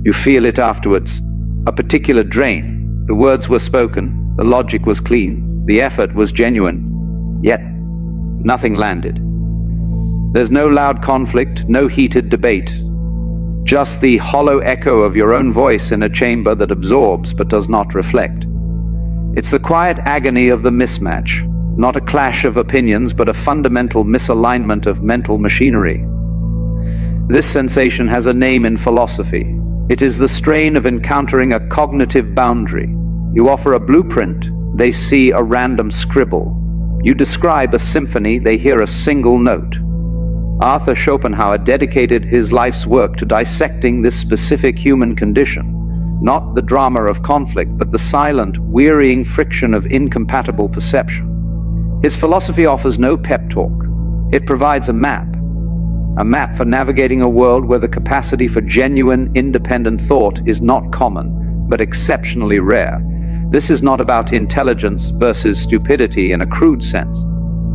You feel it afterwards. A particular drain. The words were spoken, the logic was clean, the effort was genuine. Yet, nothing landed. There's no loud conflict, no heated debate. Just the hollow echo of your own voice in a chamber that absorbs but does not reflect. It's the quiet agony of the mismatch, not a clash of opinions, but a fundamental misalignment of mental machinery. This sensation has a name in philosophy. It is the strain of encountering a cognitive boundary. You offer a blueprint, they see a random scribble. You describe a symphony, they hear a single note. Arthur Schopenhauer dedicated his life's work to dissecting this specific human condition, not the drama of conflict, but the silent, wearying friction of incompatible perception. His philosophy offers no pep talk. It provides a map for navigating a world where the capacity for genuine, independent thought is not common, but exceptionally rare. This is not about intelligence versus stupidity in a crude sense.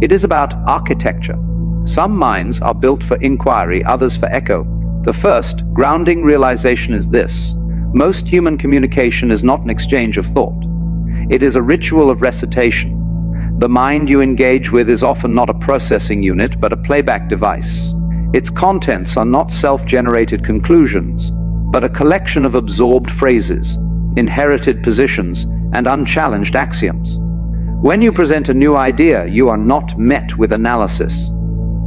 It is about architecture. Some minds are built for inquiry, others for echo. The first, grounding realization is this: most human communication is not an exchange of thought. It is a ritual of recitation. The mind you engage with is often not a processing unit, but a playback device. Its contents are not self-generated conclusions, but a collection of absorbed phrases, inherited positions, and unchallenged axioms. When you present a new idea, you are not met with analysis.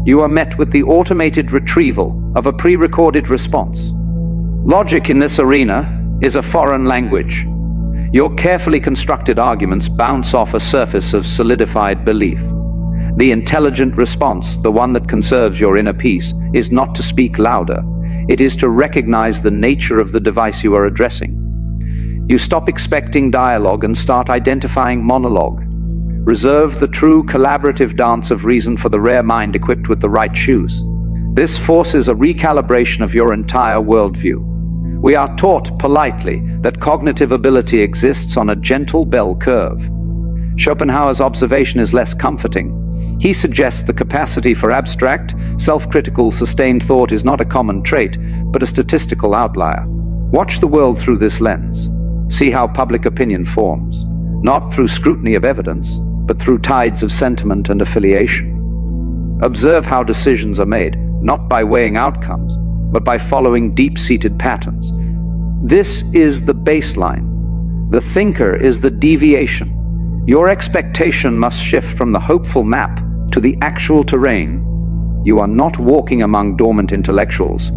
You are met with the automated retrieval of a pre-recorded response. Logic in this arena is a foreign language. Your carefully constructed arguments bounce off a surface of solidified belief. The intelligent response, the one that conserves your inner peace, is not to speak louder. It is to recognize the nature of the device you are addressing. You stop expecting dialogue and start identifying monologue. Reserve the true collaborative dance of reason for the rare mind equipped with the right shoes. This forces a recalibration of your entire worldview. We are taught politely that cognitive ability exists on a gentle bell curve. Schopenhauer's observation is less comforting. He suggests the capacity for abstract, self-critical, sustained thought is not a common trait, but a statistical outlier. Watch the world through this lens. See how public opinion forms, not through scrutiny of evidence, but through tides of sentiment and affiliation. Observe how decisions are made, not by weighing outcomes, but by following deep-seated patterns. This is the baseline. The thinker is the deviation. Your expectation must shift from the hopeful map to the actual terrain. You are not walking among dormant intellectuals.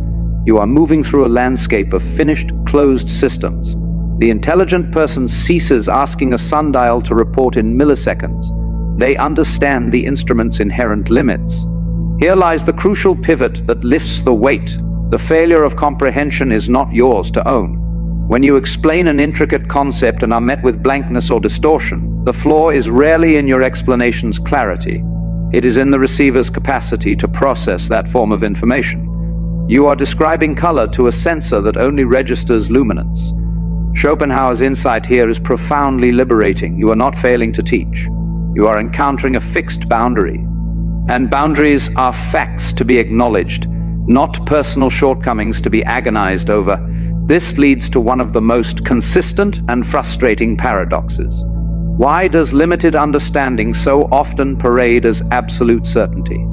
You are moving through a landscape of finished, closed systems. The intelligent person ceases asking a sundial to report in milliseconds. They understand the instrument's inherent limits. Here lies the crucial pivot that lifts the weight. The failure of comprehension is not yours to own. When you explain an intricate concept and are met with blankness or distortion, the flaw is rarely in your explanation's clarity. It is in the receiver's capacity to process that form of information. You are describing color to a sensor that only registers luminance. Schopenhauer's insight here is profoundly liberating. You are not failing to teach. You are encountering a fixed boundary. And boundaries are facts to be acknowledged, not personal shortcomings to be agonized over. This leads to one of the most consistent and frustrating paradoxes. Why does limited understanding so often parade as absolute certainty?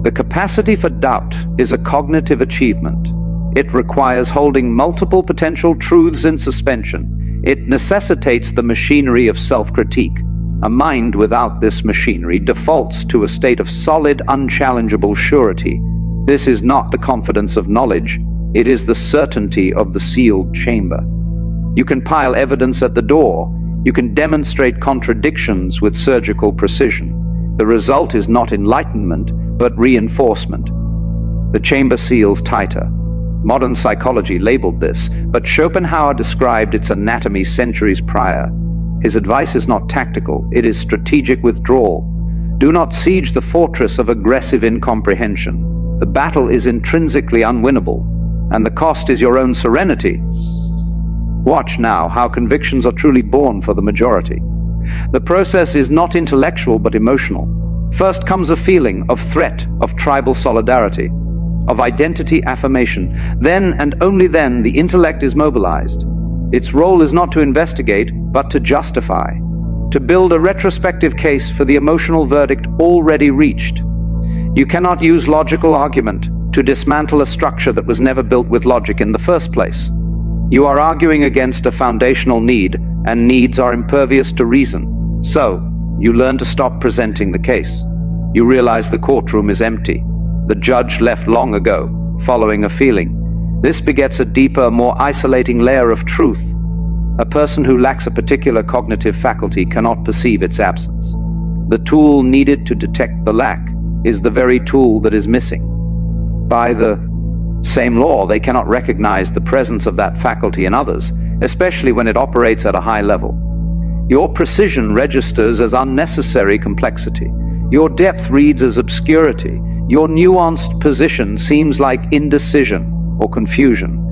The capacity for doubt is a cognitive achievement. It requires holding multiple potential truths in suspension. It necessitates the machinery of self-critique. A mind without this machinery defaults to a state of solid, unchallengeable surety. This is not the confidence of knowledge. It is the certainty of the sealed chamber. You can pile evidence at the door. You can demonstrate contradictions with surgical precision. The result is not enlightenment, but reinforcement. The chamber seals tighter. Modern psychology labeled this, but Schopenhauer described its anatomy centuries prior. His advice is not tactical, it is strategic withdrawal. Do not siege the fortress of aggressive incomprehension. The battle is intrinsically unwinnable, and the cost is your own serenity. Watch now how convictions are truly born for the majority. The process is not intellectual but emotional. First comes a feeling of threat, of tribal solidarity. of identity affirmation. Then and only then the intellect is mobilized. Its role is not to investigate, but to justify, to build a retrospective case for the emotional verdict already reached. You cannot use logical argument to dismantle a structure that was never built with logic in the first place. You are arguing against a foundational need, and needs are impervious to reason. So, you learn to stop presenting the case. You realize the courtroom is empty. The judge left long ago, following a feeling. This begets a deeper, more isolating layer of truth. A person who lacks a particular cognitive faculty cannot perceive its absence. The tool needed to detect the lack is the very tool that is missing. By the same law, they cannot recognize the presence of that faculty in others, especially when it operates at a high level. Your precision registers as unnecessary complexity. Your depth reads as obscurity. Your nuanced position seems like indecision or confusion.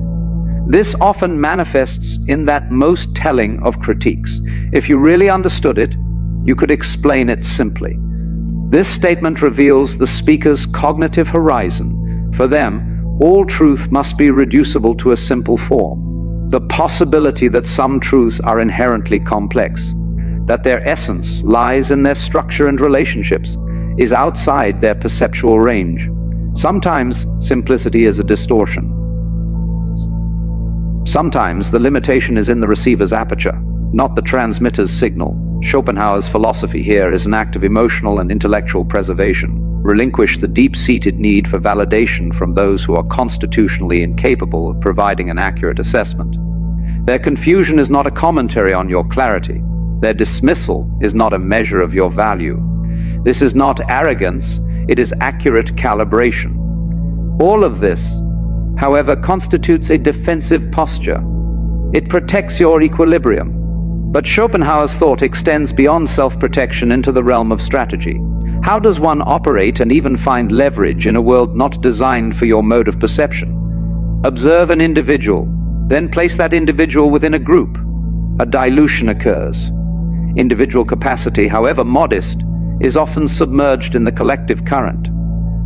This often manifests in that most telling of critiques. If you really understood it, you could explain it simply. This statement reveals the speaker's cognitive horizon. For them, all truth must be reducible to a simple form. The possibility that some truths are inherently complex, that their essence lies in their structure and relationships, is outside their perceptual range. Sometimes simplicity is a distortion. Sometimes the limitation is in the receiver's aperture, not the transmitter's signal. Schopenhauer's philosophy here is an act of emotional and intellectual preservation. Relinquish the deep-seated need for validation from those who are constitutionally incapable of providing an accurate assessment. Their confusion is not a commentary on your clarity. Their dismissal is not a measure of your value. This is not arrogance, it is accurate calibration. All of this, however, constitutes a defensive posture. It protects your equilibrium. But Schopenhauer's thought extends beyond self-protection into the realm of strategy. How does one operate and even find leverage in a world not designed for your mode of perception? Observe an individual, then place that individual within a group. A dilution occurs. Individual capacity, however modest, is often submerged in the collective current.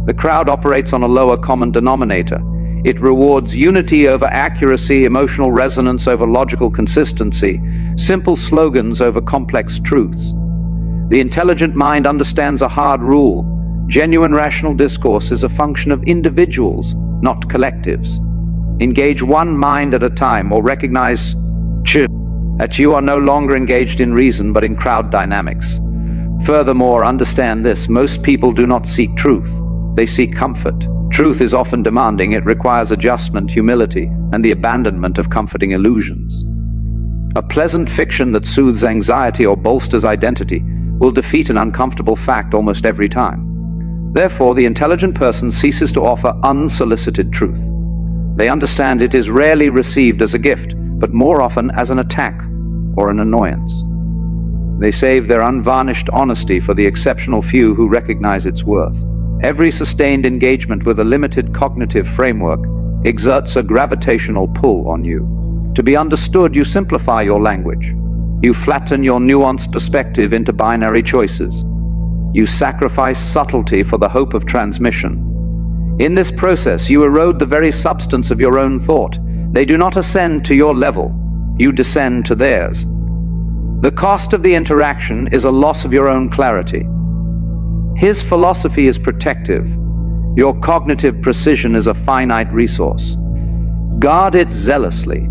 The crowd operates on a lower common denominator. It rewards unity over accuracy, emotional resonance over logical consistency, simple slogans over complex truths. The intelligent mind understands a hard rule. Genuine rational discourse is a function of individuals, not collectives. Engage one mind at a time, or recognize that you are no longer engaged in reason but in crowd dynamics. Furthermore, understand this: most people do not seek truth. They seek comfort. Truth is often demanding. It requires adjustment, humility, and the abandonment of comforting illusions. A pleasant fiction that soothes anxiety or bolsters identity will defeat an uncomfortable fact almost every time. Therefore, the intelligent person ceases to offer unsolicited truth. They understand it is rarely received as a gift, but more often as an attack or an annoyance. They save their unvarnished honesty for the exceptional few who recognize its worth. Every sustained engagement with a limited cognitive framework exerts a gravitational pull on you. To be understood, you simplify your language. You flatten your nuanced perspective into binary choices. You sacrifice subtlety for the hope of transmission. In this process, you erode the very substance of your own thought. They do not ascend to your level. You descend to theirs. The cost of the interaction is a loss of your own clarity. His philosophy is protective. Your cognitive precision is a finite resource. Guard it zealously.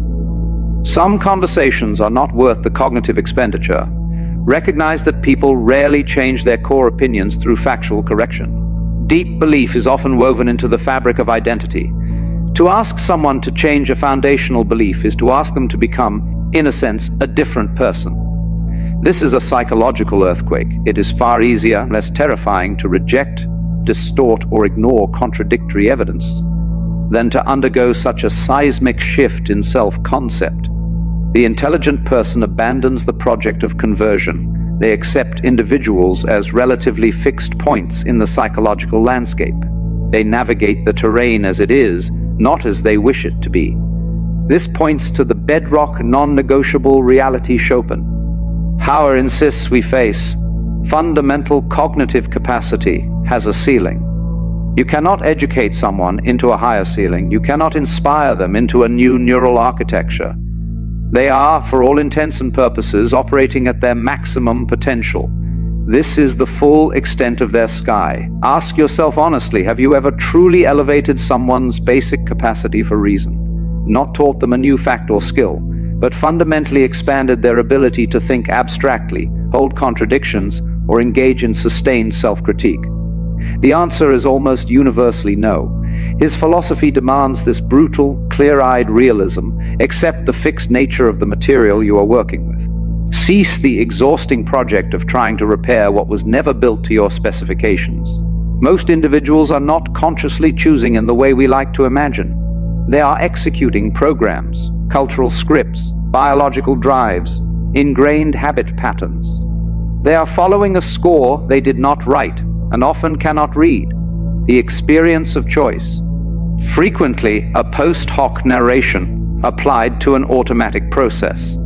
Some conversations are not worth the cognitive expenditure. Recognize that people rarely change their core opinions through factual correction. Deep belief is often woven into the fabric of identity. To ask someone to change a foundational belief is to ask them to become, in a sense, a different person. This is a psychological earthquake. It is far easier, less terrifying to reject, distort, or ignore contradictory evidence than to undergo such a seismic shift in self-concept. The intelligent person abandons the project of conversion. They accept individuals as relatively fixed points in the psychological landscape. They navigate the terrain as it is, not as they wish it to be. This points to the bedrock, non-negotiable reality Schopenhauer insists we face. Fundamental cognitive capacity has a ceiling. You cannot educate someone into a higher ceiling. You cannot inspire them into a new neural architecture. They are, for all intents and purposes, operating at their maximum potential. This is the full extent of their sky. Ask yourself honestly, have you ever truly elevated someone's basic capacity for reason? Not taught them a new fact or skill, but fundamentally expanded their ability to think abstractly, hold contradictions, or engage in sustained self-critique? The answer is almost universally no. His philosophy demands this brutal, clear-eyed realism. Accept the fixed nature of the material you are working with. Cease the exhausting project of trying to repair what was never built to your specifications. Most individuals are not consciously choosing in the way we like to imagine. They are executing programs, cultural scripts, biological drives, ingrained habit patterns. They are following a score they did not write and often cannot read, the experience of choice. Frequently a post hoc narration applied to an automatic process.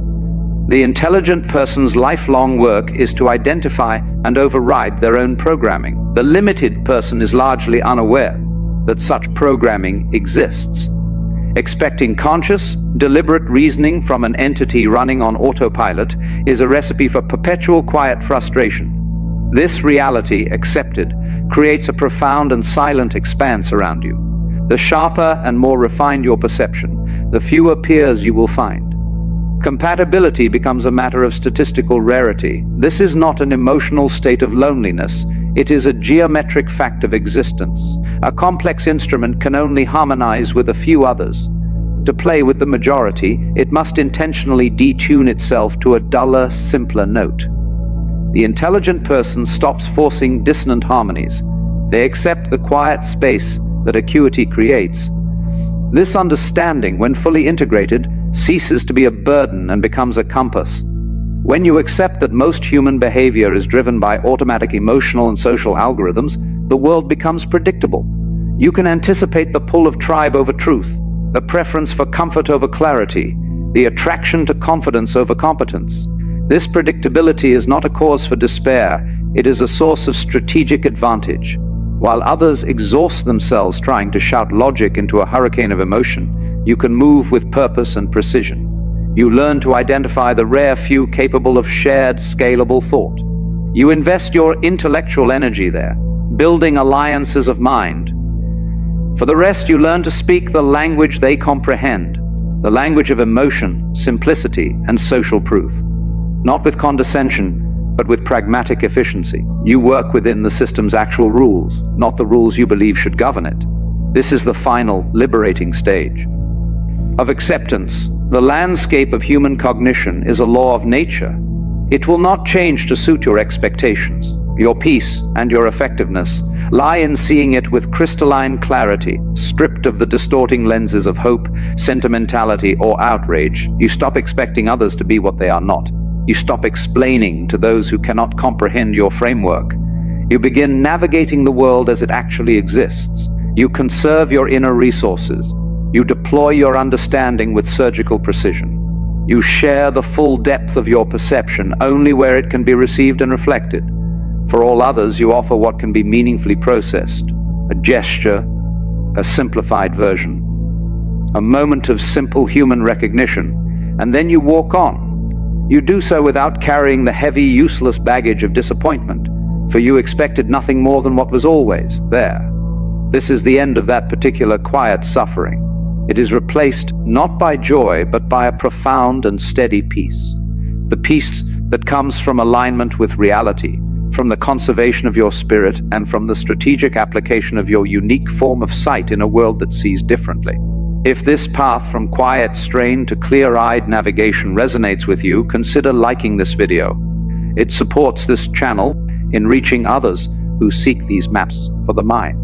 The intelligent person's lifelong work is to identify and override their own programming. The limited person is largely unaware that such programming exists. Expecting conscious, deliberate reasoning from an entity running on autopilot is a recipe for perpetual quiet frustration. This reality, accepted, creates a profound and silent expanse around you. The sharper and more refined your perception, the fewer peers you will find. Compatibility becomes a matter of statistical rarity. This is not an emotional state of loneliness. It is a geometric fact of existence. A complex instrument can only harmonize with a few others. To play with the majority, it must intentionally detune itself to a duller, simpler note. The intelligent person stops forcing dissonant harmonies. They accept the quiet space that acuity creates. This understanding, when fully integrated, ceases to be a burden and becomes a compass. When you accept that most human behavior is driven by automatic emotional and social algorithms, the world becomes predictable. You can anticipate the pull of tribe over truth, the preference for comfort over clarity, the attraction to confidence over competence. This predictability is not a cause for despair. It is a source of strategic advantage. While others exhaust themselves trying to shout logic into a hurricane of emotion, you can move with purpose and precision. You learn to identify the rare few capable of shared, scalable thought. You invest your intellectual energy there, building alliances of mind. For the rest, you learn to speak the language they comprehend, the language of emotion, simplicity, and social proof. Not with condescension, but with pragmatic efficiency. You work within the system's actual rules, not the rules you believe should govern it. This is the final, liberating stage of acceptance. The landscape of human cognition is a law of nature. It will not change to suit your expectations. Your peace and your effectiveness lie in seeing it with crystalline clarity, stripped of the distorting lenses of hope, sentimentality, or outrage. You stop expecting others to be what they are not. You stop explaining to those who cannot comprehend your framework. You begin navigating the world as it actually exists. You conserve your inner resources. You deploy your understanding with surgical precision. You share the full depth of your perception only where it can be received and reflected. For all others, you offer what can be meaningfully processed, a gesture, a simplified version, a moment of simple human recognition, and then you walk on. You do so without carrying the heavy, useless baggage of disappointment, for you expected nothing more than what was always there. This is the end of that particular quiet suffering. It is replaced not by joy, but by a profound and steady peace. The peace that comes from alignment with reality, from the conservation of your spirit, and from the strategic application of your unique form of sight in a world that sees differently. If this path from quiet strain to clear-eyed navigation resonates with you, consider liking this video. It supports this channel in reaching others who seek these maps for the mind.